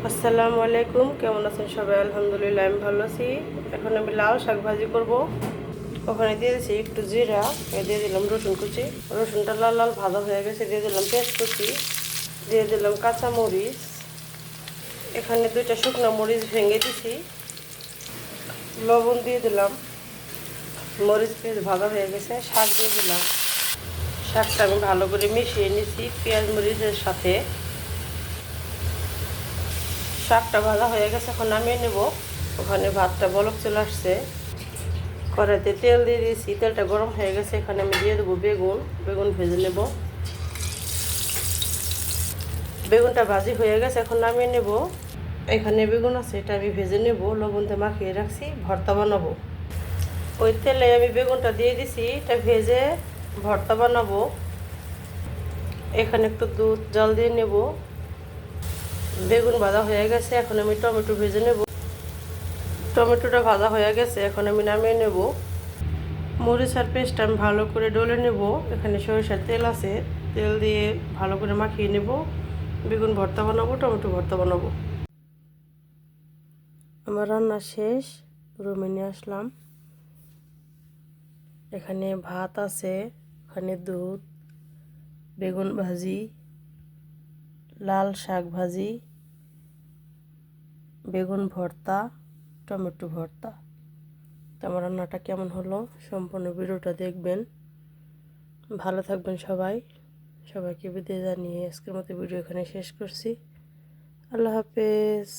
আসসালামু আলাইকুম, কেমন আছেন সবাই? আলহামদুলিল্লাহ আমি ভালো আছি। এখন আমি লাল শাক ভাজি করব। ওখানে দিয়ে দিয়েছি একটু জিরা, দিয়ে দিলাম রসুন কুচি। রসুনটা লাল লাল ভাজা হয়ে গেছে, দিয়ে দিলাম পেঁয়াজ কুচি, দিয়ে দিলাম কাঁচা মরিচ। এখানে 2টা শুকনো মরিচ ভেঙে দিছি, লবণ দিয়ে দিলাম। মরিচ পেঁয়াজ ভাজা হয়ে গেছে, শাক দিয়ে দিলাম। শাকটা আমি ভালো করে মিশিয়ে নিছি পেঁয়াজ মরিচের সাথে। শাকটা ভাজা হয়ে গেছে, এখন নামিয়ে নেব। ওখানে ভাতটা বলক চলে আসছে। কড়াইতে তেল দিয়ে দিয়েছি, তেলটা গরম হয়ে গেছে। এখানে আমি দিয়ে দেবো বেগুন। বেগুন ভেজে নেব। বেগুনটা ভাজি হয়ে গেছে, এখন নামিয়ে নেব। এখানে বেগুন আছে, এটা আমি ভেজে নেব। লবণতে মাখিয়ে রাখছি, ভর্তা বানাবো। ওই তেলে আমি বেগুনটা দিয়ে দিছি, এটা ভেজে ভর্তা বানাবো। এখানে একটু দুধ জল দিয়ে নেব। বেগুন ভাজা হয়ে গেছে, এখন আমি টমেটো ভেজে নেব। টমেটোটা ভাজা হয়ে গেছে, এখন আমি নামিয়ে নেব। মরিচার পেস্ট আমি ভালো করে ডলে নেব। এখানে সরিষার তেল আছে, তেল দিয়ে ভালো করে মাখিয়ে নেব। বেগুন ভর্তা বানাবো, টমেটো ভর্তা বানাবো। আমার রান্না শেষ, রুমে নিয়ে আসলাম। এখানে ভাত আছে, এখানে দুধ, বেগুন ভাজি, লাল শাক ভাজি, বেগুন ভর্তা, টমেটো ভর্তা। তো আমার রান্নাটা কেমন হলো সম্পূর্ণ ভিডিওটা দেখবেন। ভালো থাকবেন সবাই। সবাইকে বিদায় জানিয়ে আজকের মতো ভিডিও এখানে শেষ করছি। আল্লাহ হাফেজ।